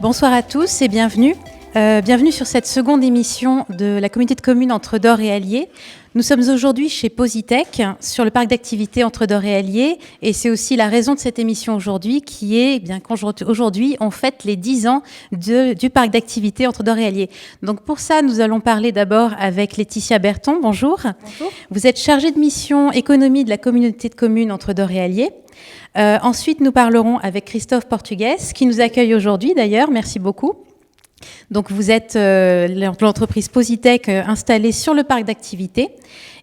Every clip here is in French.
Bonsoir à tous et bienvenue. Bienvenue sur cette seconde émission de la communauté de communes Entre-Dor et Allier. Nous sommes aujourd'hui chez Positech sur le parc d'activités Entre-Dor et Allier et c'est aussi la raison de cette émission aujourd'hui qui est bien qu'aujourd'hui on fête les 10 ans du parc d'activités Entre-Dor et Allier. Donc pour ça nous allons parler d'abord avec Laetitia Berton. Bonjour. Bonjour. Vous êtes chargée de mission économie de la communauté de communes Entre-Dor et Allier. Ensuite nous parlerons avec Christophe Portugues qui nous accueille aujourd'hui d'ailleurs. Merci beaucoup. Donc vous êtes l'entreprise Positech installée sur le parc d'activités.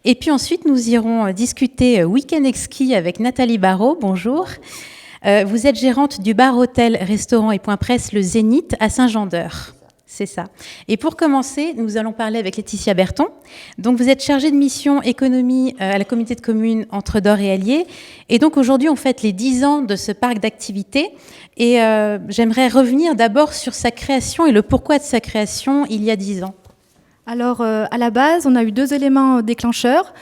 Et puis ensuite, nous irons discuter week-end exquis avec Nathalie Barraud. Bonjour. Vous êtes gérante du bar, hôtel, restaurant et point presse Le Zénith à Saint-Jean-d'Eure. C'est ça. Et pour commencer, nous allons parler avec Laetitia Berton. Donc, vous êtes chargée de mission économie à la communauté de communes Entre-Dor et Allier. Et donc, aujourd'hui, on fête les 10 ans de ce parc d'activités. Et j'aimerais revenir d'abord sur sa création et le pourquoi de sa création il y a 10 ans. Alors, à la base, on a eu deux éléments déclencheurs.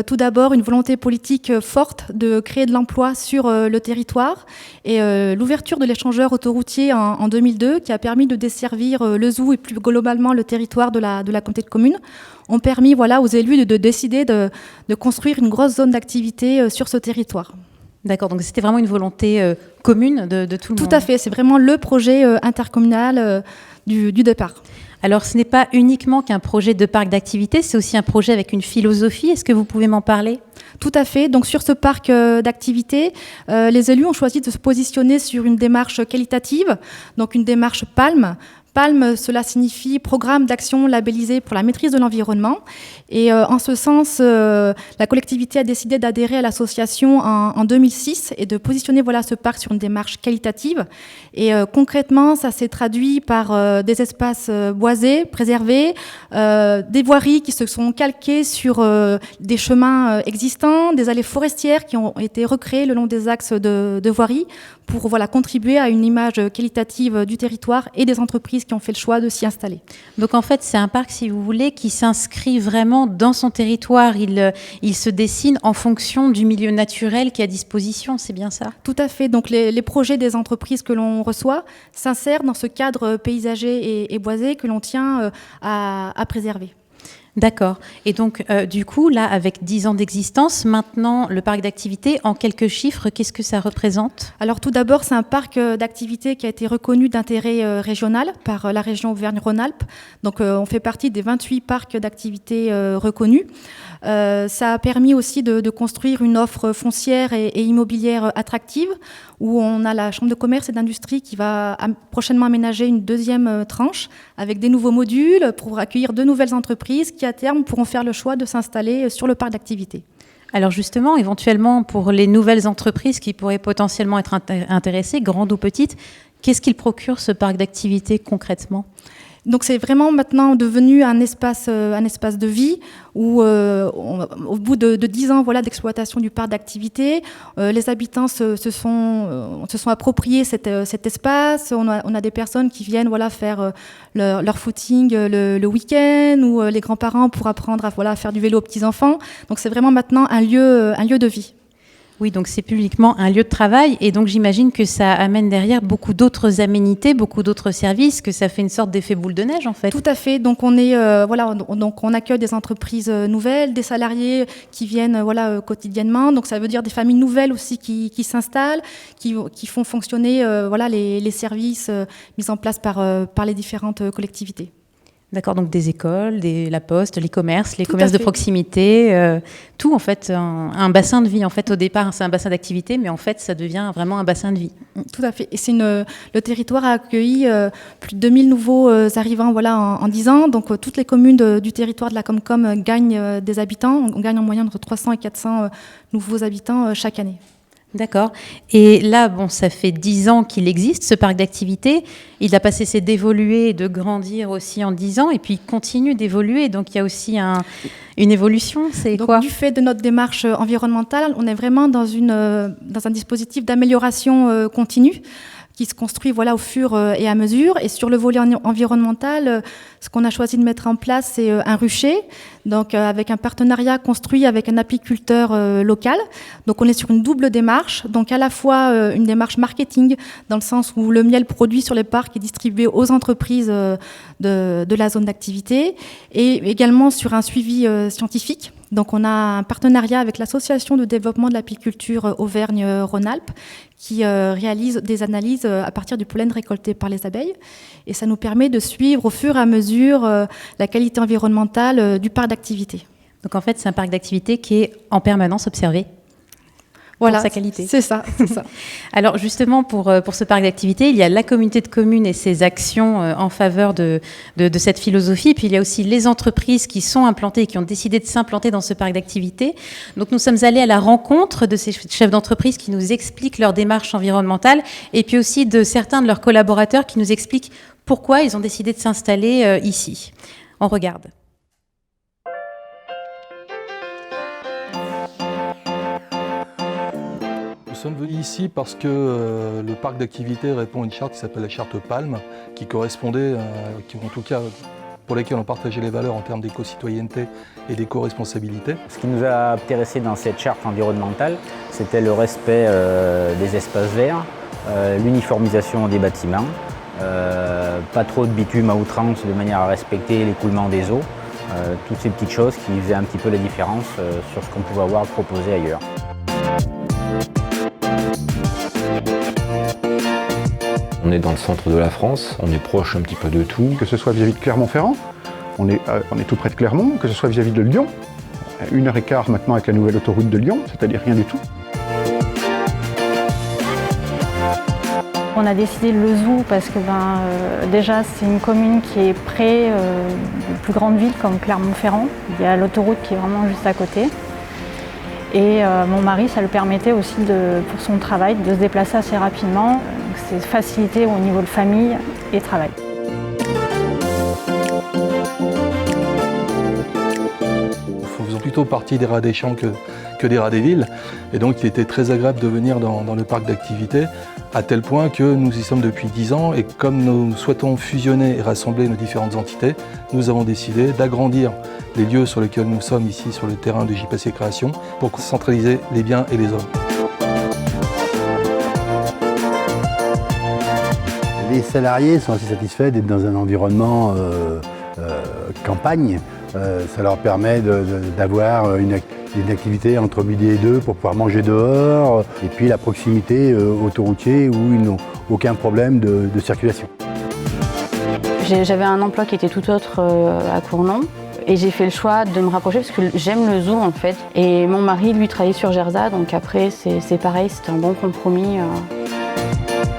Tout d'abord, une volonté politique forte de créer de l'emploi sur le territoire et l'ouverture de l'échangeur autoroutier en 2002 qui a permis de desservir le Zou et plus globalement le territoire de la communauté de communes ont permis aux élus de décider de construire une grosse zone d'activité sur ce territoire. D'accord, donc c'était vraiment une volonté commune de tout le monde. Tout à fait, c'est vraiment le projet intercommunal du départ. Alors, ce n'est pas uniquement qu'un projet de parc d'activités, c'est aussi un projet avec une philosophie. Est-ce que vous pouvez m'en parler ? Tout à fait. Donc, sur ce parc d'activités, les élus ont choisi de se positionner sur une démarche qualitative, donc une démarche PALM. PALM, cela signifie Programme d'action labellisé pour la maîtrise de l'environnement. Et en ce sens, la collectivité a décidé d'adhérer à l'association en 2006 et de positionner ce parc sur une démarche qualitative. Et concrètement, ça s'est traduit par des espaces boisés, préservés, des voiries qui se sont calquées sur des chemins existants, des allées forestières qui ont été recréées le long des axes de voirie pour contribuer à une image qualitative du territoire et des entreprises qui ont fait le choix de s'y installer. Donc en fait, c'est un parc, si vous voulez, qui s'inscrit vraiment dans son territoire. Il se dessine en fonction du milieu naturel qui est à disposition, c'est bien ça ? Tout à fait. Donc les projets des entreprises que l'on reçoit s'insèrent dans ce cadre paysager et boisé que l'on tient à préserver. D'accord. Et donc, du coup, là, avec 10 ans d'existence, maintenant, le parc d'activités, en quelques chiffres, qu'est-ce que ça représente ? Alors, tout d'abord, c'est un parc d'activités qui a été reconnu d'intérêt régional par la région Auvergne-Rhône-Alpes. Donc, on fait partie des 28 parcs d'activités reconnus. Ça a permis aussi de construire une offre foncière et immobilière attractive, où on a la Chambre de commerce et d'industrie qui va prochainement aménager une deuxième tranche avec des nouveaux modules pour accueillir de nouvelles entreprises qui, à terme, pourront faire le choix de s'installer sur le parc d'activités. Alors justement, éventuellement, pour les nouvelles entreprises qui pourraient potentiellement être intéressées, grandes ou petites, qu'est-ce qu'il procure ce parc d'activités concrètement ? Donc c'est vraiment maintenant devenu un espace de vie où, au bout de 10 ans d'exploitation du parc d'activités, les habitants se sont appropriés cet espace. On a des personnes qui viennent faire leur footing le week-end ou les grands-parents pour apprendre à faire du vélo aux petits-enfants. Donc c'est vraiment maintenant un lieu de vie. Oui, donc c'est publiquement un lieu de travail et donc j'imagine que ça amène derrière beaucoup d'autres aménités, beaucoup d'autres services, que ça fait une sorte d'effet boule de neige en fait. Tout à fait. Donc on est donc on accueille des entreprises nouvelles, des salariés qui viennent quotidiennement. Donc ça veut dire des familles nouvelles aussi qui s'installent, qui font fonctionner les services mis en place par les différentes collectivités. D'accord, donc des écoles, la poste, les commerces de proximité, tout en fait, un bassin de vie. En fait, au départ, c'est un bassin d'activité, mais en fait, ça devient vraiment un bassin de vie. Tout à fait. Et le territoire a accueilli plus de 2000 nouveaux arrivants en 10 ans. Donc, toutes les communes du territoire de la Comcom gagnent des habitants. On gagne en moyenne entre 300 et 400 nouveaux habitants chaque année. D'accord. Et là, ça fait 10 ans qu'il existe, ce parc d'activités. Il n'a pas cessé d'évoluer et de grandir aussi en 10 ans. Et puis, il continue d'évoluer. Donc, il y a aussi une évolution. C'est quoi ? Du fait de notre démarche environnementale, on est vraiment dans un dispositif d'amélioration continue. qui se construit au fur et à mesure. Et sur le volet environnemental, ce qu'on a choisi de mettre en place, c'est un rucher, donc avec un partenariat construit avec un apiculteur local. Donc on est sur une double démarche, donc à la fois une démarche marketing, dans le sens où le miel produit sur les parcs est distribué aux entreprises de la zone d'activité, et également sur un suivi scientifique. Donc on a un partenariat avec l'Association de développement de l'apiculture Auvergne-Rhône-Alpes qui réalise des analyses à partir du pollen récolté par les abeilles. Et ça nous permet de suivre au fur et à mesure la qualité environnementale du parc d'activité. Donc en fait, c'est un parc d'activité qui est en permanence observé. Voilà, pour sa qualité. C'est ça, c'est ça. Alors justement, pour ce parc d'activité, il y a la communauté de communes et ses actions en faveur de cette philosophie. Et puis il y a aussi les entreprises qui sont implantées et qui ont décidé de s'implanter dans ce parc d'activité. Donc nous sommes allés à la rencontre de ces chefs d'entreprise qui nous expliquent leur démarche environnementale et puis aussi de certains de leurs collaborateurs qui nous expliquent pourquoi ils ont décidé de s'installer ici. On regarde. Nous sommes venus ici parce que le parc d'activité répond à une charte qui s'appelle la charte PALM, qui correspondait, en tout cas pour lesquelles on partageait les valeurs en termes d'éco-citoyenneté et d'éco-responsabilité. Ce qui nous a intéressé dans cette charte environnementale, c'était le respect des espaces verts, l'uniformisation des bâtiments, pas trop de bitume à outrance de manière à respecter l'écoulement des eaux, toutes ces petites choses qui faisaient un petit peu la différence sur ce qu'on pouvait avoir proposé ailleurs. On est dans le centre de la France, on est proche un petit peu de tout. Que ce soit vis-à-vis de Clermont-Ferrand, on est tout près de Clermont, que ce soit vis-à-vis de Lyon, 1h15 maintenant avec la nouvelle autoroute de Lyon, c'est-à-dire rien du tout. On a décidé le zoo parce que déjà c'est une commune qui est près de plus grandes villes comme Clermont-Ferrand. Il y a l'autoroute qui est vraiment juste à côté. Et mon mari, ça lui permettait aussi, pour son travail, de se déplacer assez rapidement. C'est facilité au niveau de famille et travail. Nous faisons plutôt partie des rats des champs que des rats des villes. Et donc il était très agréable de venir dans le parc d'activité, à tel point que nous y sommes depuis 10 ans. Et comme nous souhaitons fusionner et rassembler nos différentes entités, nous avons décidé d'agrandir les lieux sur lesquels nous sommes ici sur le terrain de JPC Création pour centraliser les biens et les hommes. Les salariés sont assez satisfaits d'être dans un environnement campagne. Ça leur permet d'avoir une activité entre midi et 2 pour pouvoir manger dehors. Et puis la proximité autoroutier où ils n'ont aucun problème de circulation. J'avais un emploi qui était tout autre à Cournon. Et j'ai fait le choix de me rapprocher parce que j'aime le zoo en fait. Et mon mari, lui, travaillait sur Gerza, donc après c'est pareil, c'était un bon compromis.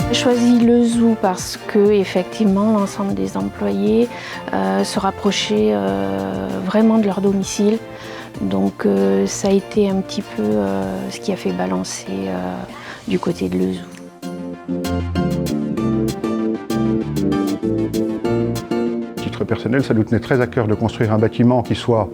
J'ai choisi le zoo parce que effectivement l'ensemble des employés se rapprochaient vraiment de leur domicile. Donc ça a été un petit peu ce qui a fait balancer du côté de le zoo. Personnel, ça nous tenait très à cœur de construire un bâtiment qui soit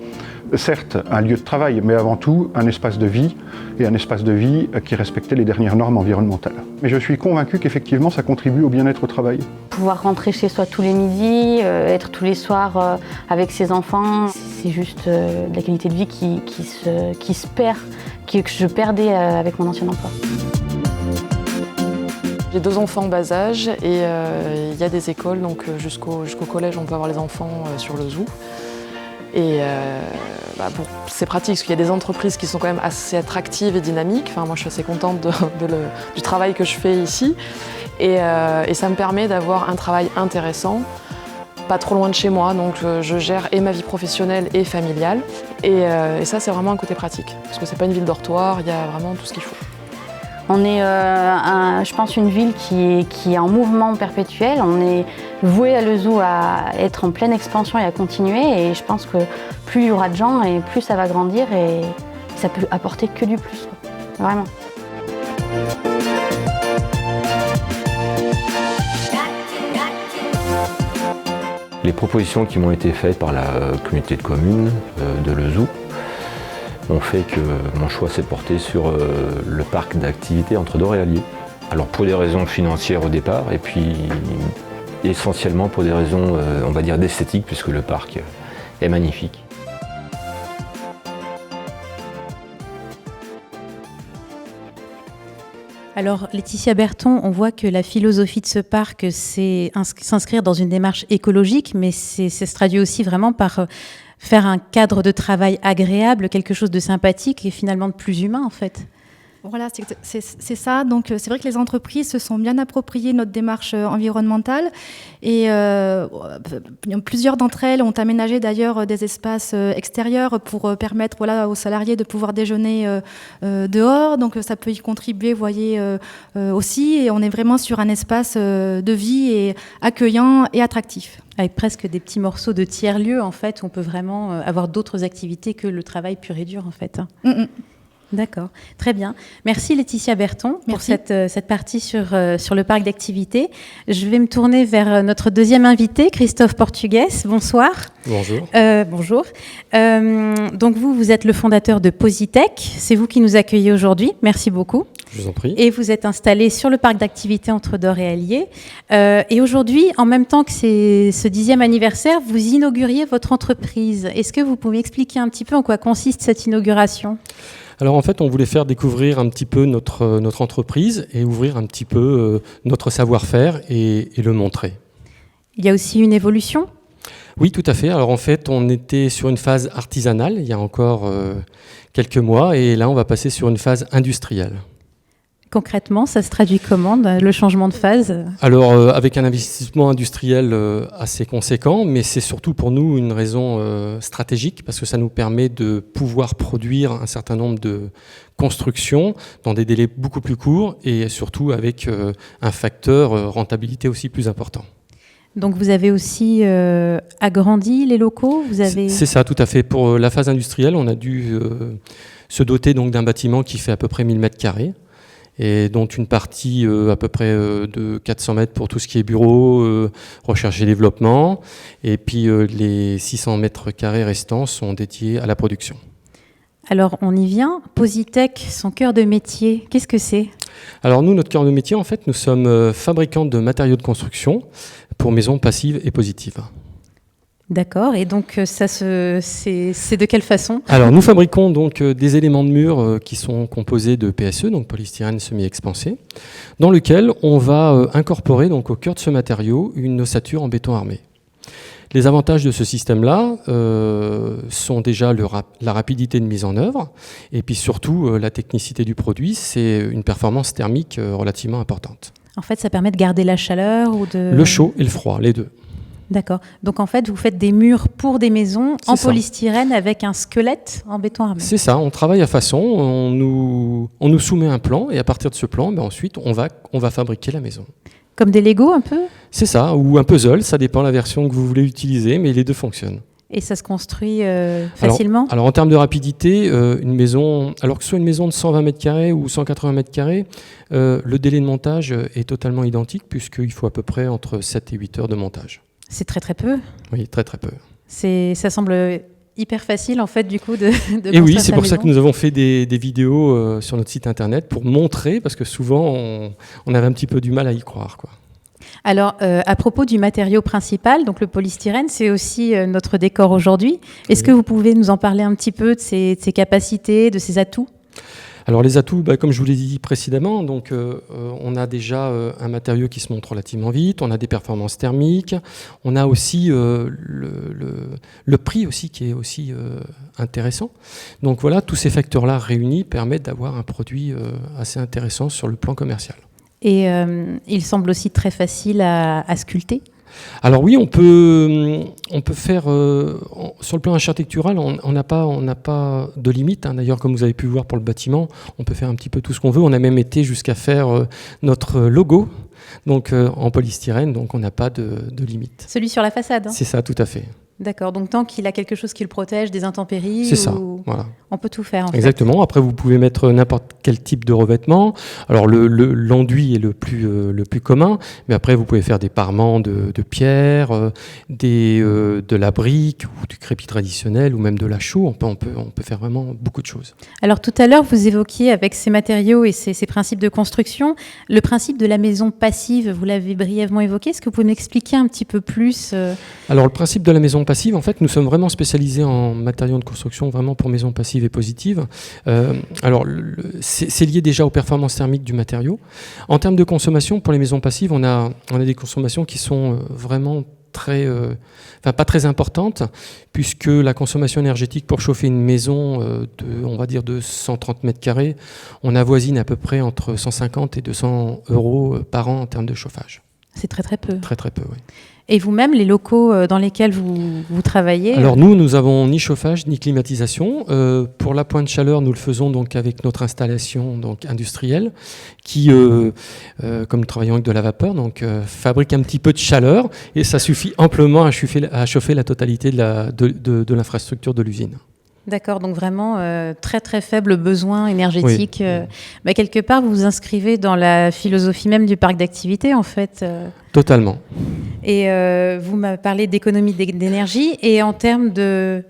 certes un lieu de travail, mais avant tout un espace de vie, et un espace de vie qui respectait les dernières normes environnementales. Mais je suis convaincu qu'effectivement ça contribue au bien-être au travail. Pouvoir rentrer chez soi tous les midis, être tous les soirs avec ses enfants, c'est juste de la qualité de vie qui se perd, que je perdais avec mon ancien emploi. J'ai 2 enfants en bas âge et il y a des écoles, donc jusqu'au collège on peut avoir les enfants sur le zoo. Et c'est pratique parce qu'il y a des entreprises qui sont quand même assez attractives et dynamiques. Enfin, moi je suis assez contente du travail que je fais ici. Et ça me permet d'avoir un travail intéressant, pas trop loin de chez moi, donc je gère et ma vie professionnelle et familiale. Et ça c'est vraiment un côté pratique, parce que c'est pas une ville dortoir, il y a vraiment tout ce qu'il faut. On est, je pense, une ville qui est en mouvement perpétuel. On est voué à le zoo à être en pleine expansion et à continuer. Et je pense que plus il y aura de gens et plus ça va grandir et ça peut apporter que du plus, quoi. Vraiment. Les propositions qui m'ont été faites par la communauté de communes de le zoo ont fait que mon choix s'est porté sur le parc d'activité entre Dore et Allier. Alors pour des raisons financières au départ, et puis essentiellement pour des raisons, on va dire, d'esthétique, puisque le parc est magnifique. Alors Laetitia Berton, on voit que la philosophie de ce parc, c'est s'inscrire dans une démarche écologique, mais c'est se traduit aussi vraiment par faire un cadre de travail agréable, quelque chose de sympathique et finalement de plus humain en fait. Voilà, c'est ça. Donc, c'est vrai que les entreprises se sont bien appropriées notre démarche environnementale et plusieurs d'entre elles ont aménagé d'ailleurs des espaces extérieurs pour permettre aux salariés de pouvoir déjeuner dehors. Donc, ça peut y contribuer, vous voyez, aussi. Et on est vraiment sur un espace de vie et accueillant et attractif. Avec presque des petits morceaux de tiers-lieux, en fait, où on peut vraiment avoir d'autres activités que le travail pur et dur, en fait. D'accord, très bien. Merci Laetitia Berton pour cette partie sur le parc d'activités. Je vais me tourner vers notre deuxième invité, Christophe Portugues. Bonsoir. Bonjour. Bonjour. Donc vous êtes le fondateur de Positech. C'est vous qui nous accueillez aujourd'hui. Merci beaucoup. Je vous en prie. Et vous êtes installé sur le parc d'activités entre Dore et Allier. Et aujourd'hui, en même temps que ce 10e anniversaire, vous inauguriez votre entreprise. Est-ce que vous pouvez expliquer un petit peu en quoi consiste cette inauguration ? Alors en fait, on voulait faire découvrir un petit peu notre entreprise et ouvrir un petit peu notre savoir-faire et le montrer. Il y a aussi une évolution ? Oui, tout à fait. Alors en fait, on était sur une phase artisanale il y a encore quelques mois et là, on va passer sur une phase industrielle. Concrètement, ça se traduit comment, le changement de phase ? Alors, avec un investissement industriel assez conséquent, mais c'est surtout pour nous une raison stratégique, parce que ça nous permet de pouvoir produire un certain nombre de constructions dans des délais beaucoup plus courts et surtout avec un facteur rentabilité aussi plus important. Donc vous avez aussi agrandi les locaux, C'est ça, tout à fait. Pour la phase industrielle, on a dû se doter donc d'un bâtiment qui fait à peu près 1000 m². Et dont une partie à peu près de 400 mètres pour tout ce qui est bureau, recherche et développement, et puis les 600 m² restants sont dédiés à la production. Alors on y vient, Positech, son cœur de métier, qu'est-ce que c'est ? Alors nous, notre cœur de métier, en fait, nous sommes fabricants de matériaux de construction pour maisons passives et positives. D'accord, et donc c'est de quelle façon ? Alors nous fabriquons donc des éléments de mur qui sont composés de PSE, donc polystyrène semi-expansé, dans lequel on va incorporer donc au cœur de ce matériau une ossature en béton armé. Les avantages de ce système-là sont déjà la rapidité de mise en œuvre et puis surtout la technicité du produit, c'est une performance thermique relativement importante. En fait, ça permet de garder la chaleur ou de... Le chaud et le froid, les deux. D'accord. Donc en fait, vous faites des murs pour des maisons en polystyrène avec un squelette en béton armé. C'est ça, on travaille à façon, on nous soumet un plan et à partir de ce plan, ensuite on va fabriquer la maison. Comme des Lego un peu ? C'est ça, ou un puzzle, ça dépend de la version que vous voulez utiliser, mais les deux fonctionnent. Et ça se construit facilement ? Alors en termes de rapidité, une maison, alors que ce soit une maison de 120 m² ou 180 m², le délai de montage est totalement identique puisqu'il faut à peu près entre 7 et 8 heures de montage. C'est très très peu. Oui, très très peu. Ça semble hyper facile en fait du coup de Et oui, c'est pour ça que nous avons fait des vidéos sur notre site internet pour montrer, parce que souvent on avait un petit peu du mal à y croire, quoi. Alors, à propos du matériau principal, donc le polystyrène, c'est aussi notre décor aujourd'hui. Est-ce que vous pouvez nous en parler un petit peu de ses capacités, de ses atouts ? Alors les atouts, comme je vous l'ai dit précédemment, donc, on a déjà un matériau qui se monte relativement vite, on a des performances thermiques, on a aussi le prix aussi qui est aussi intéressant. Donc voilà, tous ces facteurs-là réunis permettent d'avoir un produit assez intéressant sur le plan commercial. Et il semble aussi très facile à sculpter. Alors oui, on peut faire, sur le plan architectural, on n'a pas de limite. D'ailleurs, comme vous avez pu voir pour le bâtiment, on peut faire un petit peu tout ce qu'on veut. On a même été jusqu'à faire notre logo donc, en polystyrène, donc on n'a pas de limite. Celui sur la façade, hein ? C'est ça, tout à fait. D'accord, donc tant qu'il a quelque chose qui le protège des intempéries. C'est ça, voilà. On peut tout faire en fait. Exactement. Après, vous pouvez mettre n'importe quel type de revêtement. Alors, l'enduit est le plus commun, mais après, vous pouvez faire des parements de pierre, de la brique ou du crépi traditionnel ou même de la chaux. On peut faire vraiment beaucoup de choses. Alors, tout à l'heure, vous évoquiez avec ces matériaux et ces principes de construction, le principe de la maison passive, vous l'avez brièvement évoqué. Est-ce que vous pouvez m'expliquer un petit peu plus Alors, le principe de la maison passive, en fait, nous sommes vraiment spécialisés en matériaux de construction, vraiment pour maison passive et positive. Alors, c'est lié déjà aux performances thermiques du matériau. En termes de consommation, pour les maisons passives, on a des consommations qui sont vraiment pas très importantes, puisque la consommation énergétique pour chauffer une maison on va dire de 130 mètres carrés, on avoisine à peu près entre 150 et 200 € par an en termes de chauffage. C'est très très peu. Très très peu, oui. Et vous-même, les locaux dans lesquels vous travaillez? Alors nous avons ni chauffage ni climatisation. Pour la pointe de chaleur, nous le faisons donc avec notre installation donc industrielle qui, comme nous travaillons avec de la vapeur, donc fabrique un petit peu de chaleur et ça suffit amplement à chauffer la totalité de l'infrastructure de l'usine. D'accord, donc vraiment très très faible besoin énergétique. Oui. Quelque part, vous vous inscrivez dans la philosophie même du parc d'activités, en fait. Totalement. Et vous m'avez parlé d'économie d'énergie et en termes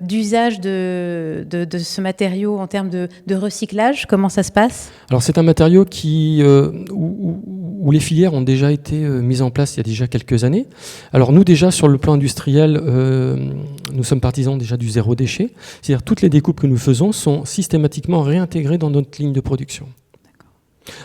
d'usage de ce matériau, en termes de recyclage, comment ça se passe? Alors c'est un matériau où les filières ont déjà été mises en place il y a déjà quelques années. Alors nous déjà sur le plan industriel, nous sommes partisans déjà du zéro déchet. C'est-à-dire toutes les découpes que nous faisons sont systématiquement réintégrées dans notre ligne de production.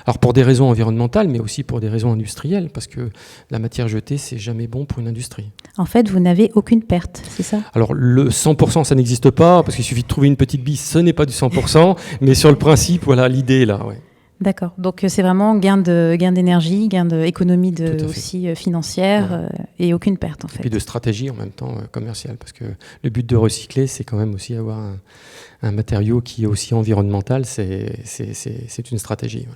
Alors pour des raisons environnementales, mais aussi pour des raisons industrielles, parce que la matière jetée, c'est jamais bon pour une industrie. En fait, vous n'avez aucune perte, c'est ça? Alors le 100%, ça n'existe pas, parce qu'il suffit de trouver une petite bille, ce n'est pas du 100%, mais sur le principe, voilà, l'idée est là. Ouais. D'accord, donc c'est vraiment gain d'énergie, gain d'économie aussi financière et aucune perte en fait. Et puis de stratégie en même temps commerciale, parce que le but de recycler, c'est quand même aussi avoir un matériau qui est aussi environnemental, c'est une stratégie.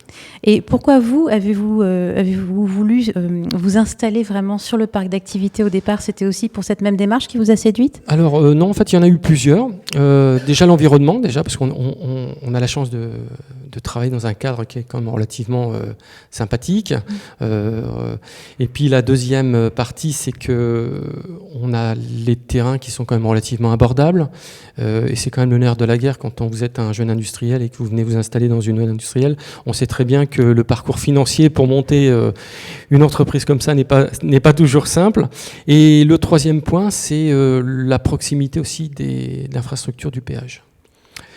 Et pourquoi avez-vous voulu vous installer vraiment sur le parc d'activités au départ? C'était aussi pour cette même démarche qui vous a séduite? Alors non, en fait il y en a eu plusieurs. Déjà l'environnement, parce qu'on a la chance de travailler dans un cadre qui est quand même relativement sympathique. Et puis la deuxième partie, c'est qu'on a les terrains qui sont quand même relativement abordables. Et c'est quand même le nerf de la guerre quand vous êtes un jeune industriel et que vous venez vous installer dans une zone industrielle. On sait très bien que le parcours financier pour monter une entreprise comme ça n'est pas toujours simple. Et le troisième point, c'est la proximité aussi de l'infrastructure du péage.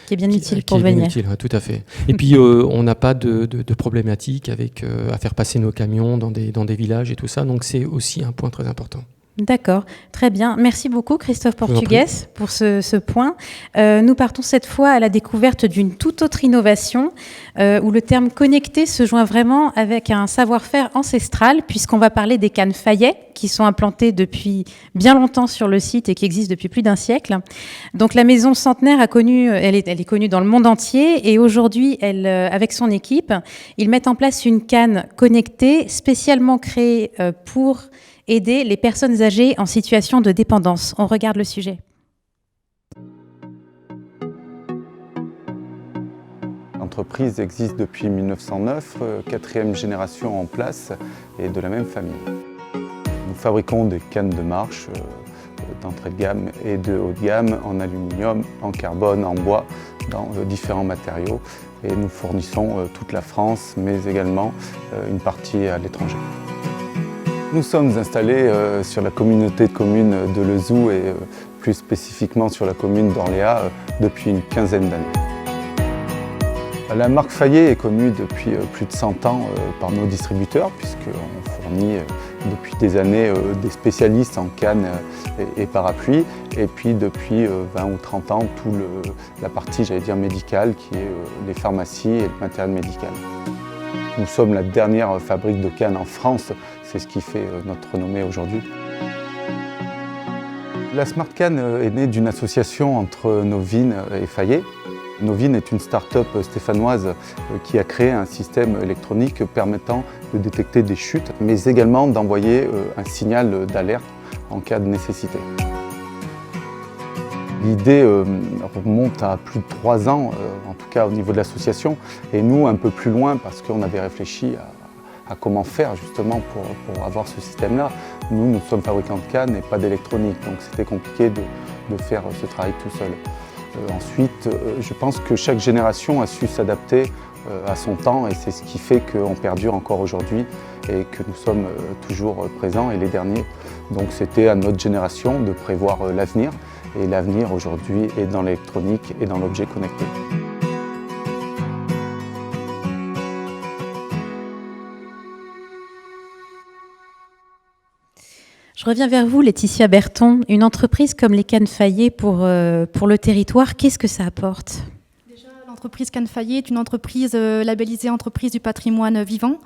Qui est bien utile pour venir. Bien utile, tout à fait. Et puis, on n'a pas de problématique à faire passer nos camions dans des villages et tout ça. Donc, c'est aussi un point très important. D'accord, très bien. Merci beaucoup Christophe Portugues pour ce point. Nous partons cette fois à la découverte d'une toute autre innovation où le terme connecté se joint vraiment avec un savoir-faire ancestral puisqu'on va parler des cannes Fayet qui sont implantées depuis bien longtemps sur le site et qui existent depuis plus d'un siècle. Donc la maison centenaire elle est connue dans le monde entier et aujourd'hui, avec son équipe, ils mettent en place une canne connectée spécialement créée pour aider les personnes âgées en situation de dépendance. On regarde le sujet. L'entreprise existe depuis 1909, quatrième génération en place et de la même famille. Nous fabriquons des cannes de marche d'entrée de gamme et de haut de gamme en aluminium, en carbone, en bois, dans différents matériaux. Et nous fournissons toute la France, mais également une partie à l'étranger. Nous sommes installés sur la communauté de communes de Lezoux et plus spécifiquement sur la commune d'Orléans depuis une quinzaine d'années. La marque Fayet est connue depuis plus de 100 ans par nos distributeurs puisqu'on fournit depuis des années des spécialistes en cannes et parapluies et puis depuis 20 ou 30 ans toute la partie médicale qui est les pharmacies et le matériel médical. Nous sommes la dernière fabrique de cannes en France, c'est ce qui fait notre renommée aujourd'hui. La Smart Can est née d'une association entre Novine et Fayet. Novine est une start-up stéphanoise qui a créé un système électronique permettant de détecter des chutes, mais également d'envoyer un signal d'alerte en cas de nécessité. L'idée remonte à plus de 3 ans, en tout cas au niveau de l'association, et nous un peu plus loin parce qu'on avait réfléchi à comment faire justement pour avoir ce système-là. Nous sommes fabricants de cannes et pas d'électronique, donc c'était compliqué de faire ce travail tout seul. Ensuite, je pense que chaque génération a su s'adapter à son temps et c'est ce qui fait qu'on perdure encore aujourd'hui et que nous sommes toujours présents et les derniers. Donc c'était à notre génération de prévoir l'avenir et l'avenir aujourd'hui est dans l'électronique et dans l'objet connecté. Je reviens vers vous, Laetitia Berton. Une entreprise comme les Cannes Fayet pour le territoire, qu'est-ce que ça apporte ? L'entreprise Cannes Fayet est une entreprise labellisée entreprise du patrimoine vivant.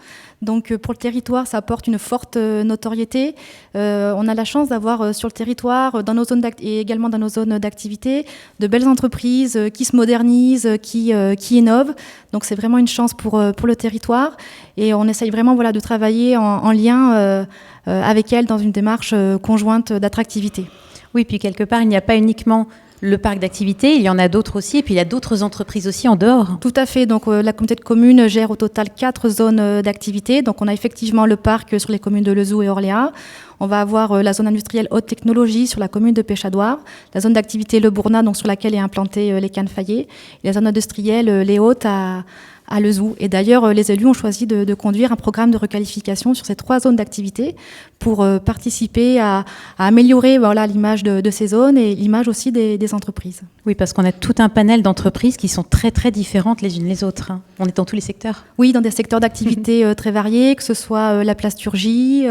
Donc pour le territoire, ça apporte une forte notoriété. On a la chance d'avoir sur le territoire dans nos zones et également dans nos zones d'activité de belles entreprises qui se modernisent, qui innovent. Donc c'est vraiment une chance pour le territoire. Et on essaye vraiment de travailler en lien avec elles dans une démarche conjointe d'attractivité. Oui, puis quelque part, il n'y a pas uniquement le parc d'activité, il y en a d'autres aussi, et puis il y a d'autres entreprises aussi en dehors. Tout à fait, donc la communauté de communes gère au total 4 zones d'activité. Donc on a effectivement le parc sur les communes de Lezoux et Orléans. On va avoir la zone industrielle haute technologie sur la commune de Péchadoire, la zone d'activité Le Bournat, donc sur laquelle est implantée les Cannes Fayet, et la zone industrielle Les Hautes à Lezoux. Et d'ailleurs, les élus ont choisi de conduire un programme de requalification sur ces 3 zones d'activité pour participer à améliorer l'image de ces zones et l'image aussi des entreprises. Oui, parce qu'on a tout un panel d'entreprises qui sont très très différentes les unes les autres. On est dans tous les secteurs. Oui, dans des secteurs d'activité très variés, que ce soit la plasturgie,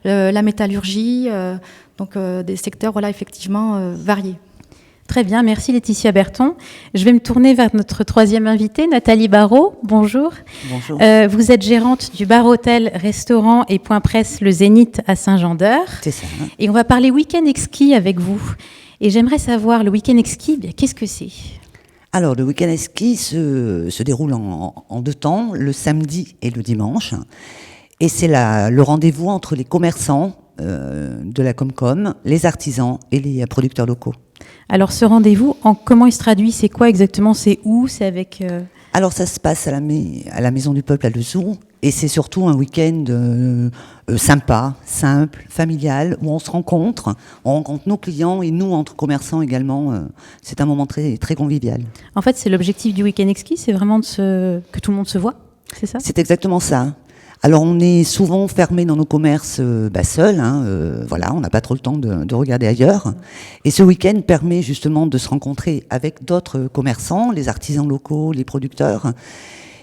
la métallurgie, donc des secteurs effectivement variés. Très bien, merci Laetitia Berton. Je vais me tourner vers notre troisième invitée, Nathalie Barrault. Bonjour. Bonjour. Vous êtes gérante du bar hôtel, restaurant et point presse Le Zénith à Saint-Jean-d'Eur. C'est ça. Et on va parler week-end exquis avec vous. Et j'aimerais savoir, le week-end exquis, qu'est-ce que c'est ? Alors, le week-end exquis se déroule en 2 temps, le samedi et le dimanche. Et c'est le rendez-vous entre les commerçants de la Comcom, les artisans et les producteurs locaux. Alors ce rendez-vous, comment il se traduit ? C'est quoi exactement ? C'est où ? C'est avec Alors ça se passe à la Maison du Peuple à Lezoux et c'est surtout un week-end sympa, simple, familial, où on se rencontre, nos clients et nous entre commerçants également. C'est un moment très, très convivial. En fait, c'est l'objectif du week-end exquis, c'est vraiment que tout le monde se voit, c'est ça ? C'est exactement ça. Alors on est souvent fermé dans nos commerces seuls, on n'a pas trop le temps de regarder ailleurs. Et ce week-end permet justement de se rencontrer avec d'autres commerçants, les artisans locaux, les producteurs,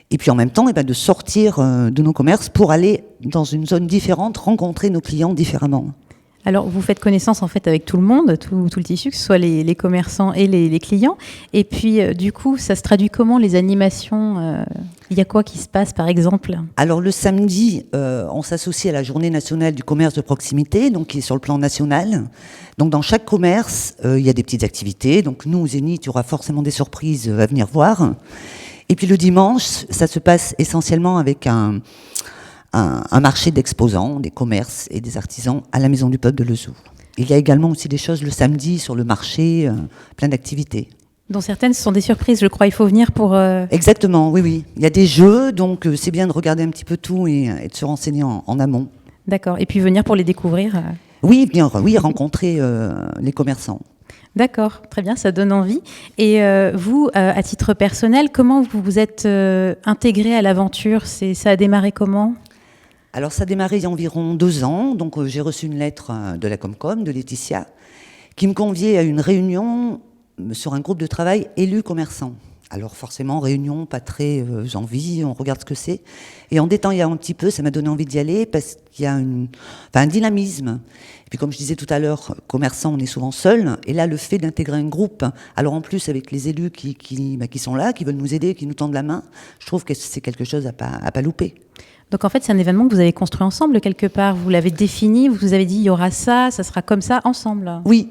et puis en même temps de sortir de nos commerces pour aller dans une zone différente, rencontrer nos clients différemment. Alors, vous faites connaissance en fait avec tout le monde, tout le tissu, que ce soit les commerçants et les clients. Et puis, du coup, ça se traduit comment, les animations ? Il y a quoi qui se passe, par exemple ? Alors, le samedi, on s'associe à la Journée nationale du commerce de proximité, donc qui est sur le plan national. Donc, dans chaque commerce, il y a des petites activités. Donc, nous, au Zénith, il y aura forcément des surprises à venir voir. Et puis, le dimanche, ça se passe essentiellement avec un marché d'exposants, des commerces et des artisans à la Maison du Peuple de Lezoux. Il y a également aussi des choses le samedi sur le marché, plein d'activités. Dont certaines sont des surprises, je crois. Il faut venir pour... Exactement, oui. Il y a des jeux, donc c'est bien de regarder un petit peu tout et de se renseigner en amont. D'accord. Et puis venir pour les découvrir Oui, rencontrer les commerçants. D'accord, très bien, ça donne envie. Et vous, à titre personnel, comment vous vous êtes intégré à l'aventure ? Ça a démarré comment ? Alors ça a démarré il y a environ 2 ans, donc j'ai reçu une lettre de la Comcom, de Laetitia, qui me conviait à une réunion sur un groupe de travail élus commerçants. Alors forcément, réunion, pas très envie, on regarde ce que c'est. Et en détaillant un petit peu, ça m'a donné envie d'y aller parce qu'il y a un dynamisme. Et puis comme je disais tout à l'heure, commerçants, on est souvent seuls. Et là, le fait d'intégrer un groupe, alors en plus avec les élus qui sont là, qui veulent nous aider, qui nous tendent la main, je trouve que c'est quelque chose à pas louper. Donc en fait, c'est un événement que vous avez construit ensemble quelque part. Vous l'avez défini, vous vous avez dit il y aura ça sera comme ça, ensemble. Oui.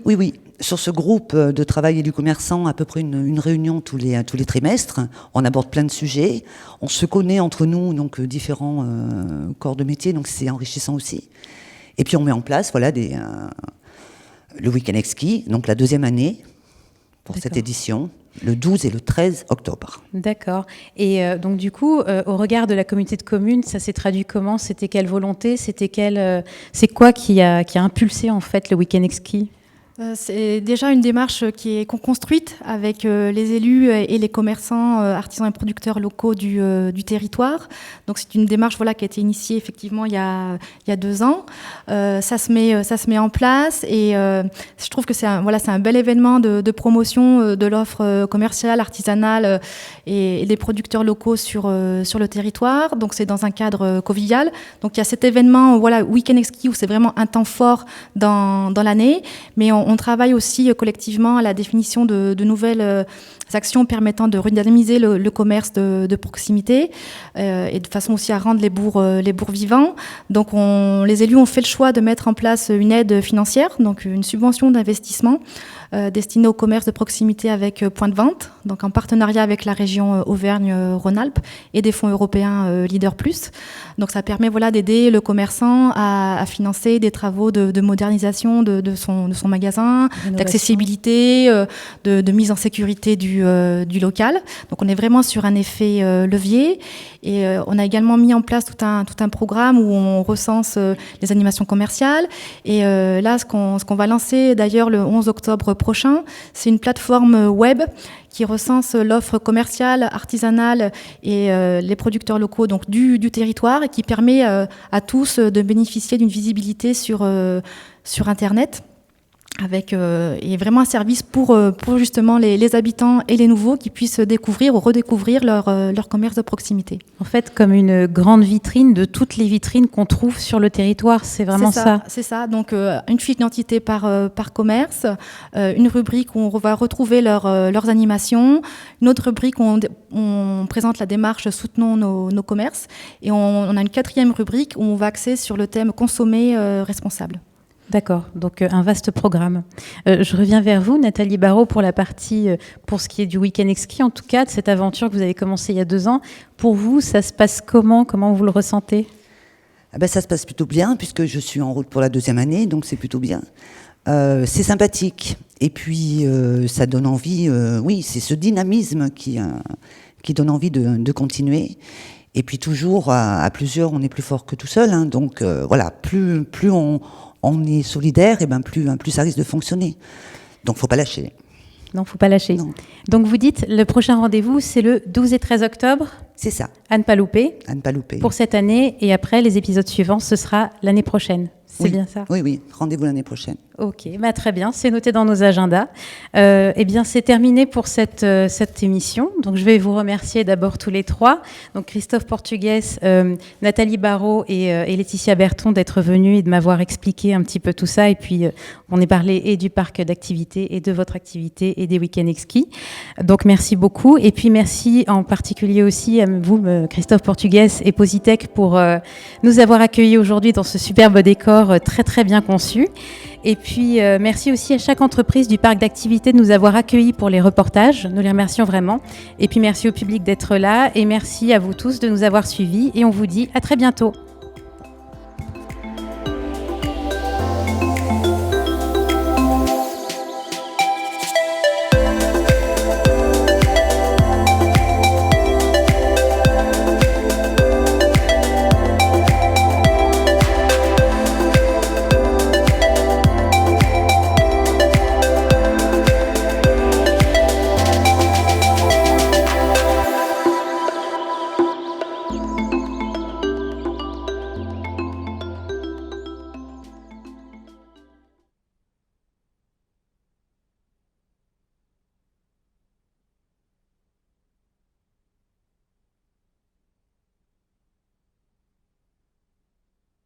Sur ce groupe de travail élus commerçants, à peu près une réunion tous les trimestres. On aborde plein de sujets. On se connaît entre nous, donc différents corps de métier, donc c'est enrichissant aussi. Et puis on met en place le week-end exquis, donc la 2e année. pour cette édition, le 12 et le 13 octobre. D'accord. Et donc du coup, au regard de la communauté de communes, ça s'est traduit comment? C'était quelle volonté? C'est quoi qui a impulsé en fait le Week-end Exquis? C'est déjà une démarche qui est construite avec les élus et les commerçants, artisans et producteurs locaux du territoire. Donc c'est une démarche qui a été initiée effectivement il y a 2 ans. Ça se met en place et je trouve que c'est un bel événement de promotion de l'offre commerciale, artisanale et des producteurs locaux sur le territoire. Donc c'est dans un cadre convivial. Donc il y a cet événement Week-end Exquis où c'est vraiment un temps fort dans l'année, mais on travaille aussi collectivement à la définition de nouvelles actions permettant de redynamiser le commerce de proximité et de façon aussi à rendre les bourgs vivants. Donc les élus ont fait le choix de mettre en place une aide financière, donc une subvention d'investissement destinée au commerce de proximité avec point de vente, donc en partenariat avec la région Auvergne-Rhône-Alpes et des fonds européens Leader+. Donc ça permet d'aider le commerçant à financer des travaux de modernisation de son magasin, d'accessibilité, de mise en sécurité du local. Donc on est vraiment sur un effet levier et on a également mis en place tout un programme où on recense les animations commerciales et là ce qu'on va lancer d'ailleurs le 11 octobre prochain, c'est une plateforme web qui recense l'offre commerciale, artisanale et les producteurs locaux donc du territoire et qui permet à tous de bénéficier d'une visibilité sur Internet. Avec et vraiment un service pour justement les habitants et les nouveaux qui puissent découvrir ou redécouvrir leur commerce de proximité. En fait, comme une grande vitrine de toutes les vitrines qu'on trouve sur le territoire, c'est vraiment ça. C'est ça. Donc une fiche d'identité par commerce, une rubrique où on va retrouver leurs animations, une autre rubrique où on présente la démarche Soutenons nos commerces, et on a une 4e rubrique où on va axer sur le thème Consommer responsable. D'accord, donc un vaste programme. Je reviens vers vous, Nathalie Barrault, pour la partie, pour ce qui est du Week-end Exquis, en tout cas, de cette aventure que vous avez commencée il y a 2 ans. Pour vous, ça se passe comment? Comment vous le ressentez? Ça se passe plutôt bien, puisque je suis en route pour la 2e année, donc c'est plutôt bien. C'est sympathique, et puis ça donne envie, c'est ce dynamisme qui donne envie de continuer. Et puis toujours, à plusieurs, on est plus fort que tout seul, hein, donc plus on est solidaire, et plus ça risque de fonctionner. Donc, faut pas lâcher. Non, faut pas lâcher. Non. Donc, vous dites, le prochain rendez-vous, c'est le 12 et 13 octobre. C'est ça. À ne pas louper. À ne pas louper. Pour cette année, et après, les épisodes suivants, ce sera l'année prochaine. C'est bien ça? Oui, rendez-vous l'année prochaine. Ok, très bien, c'est noté dans nos agendas. C'est terminé pour cette émission. Donc, je vais vous remercier d'abord tous les 3. Donc, Christophe Portugues, Nathalie Barrault et Laetitia Berton d'être venus et de m'avoir expliqué un petit peu tout ça. Et puis, on est parlé et du parc d'activités et de votre activité et des Week-end Exquis. Donc, merci beaucoup. Et puis, merci en particulier aussi à vous, Christophe Portugues et Positech, pour nous avoir accueillis aujourd'hui dans ce superbe décor très, très bien conçu. Et puis, merci aussi à chaque entreprise du parc d'activités de nous avoir accueillis pour les reportages. Nous les remercions vraiment. Et puis, merci au public d'être là. Et merci à vous tous de nous avoir suivis. Et on vous dit à très bientôt.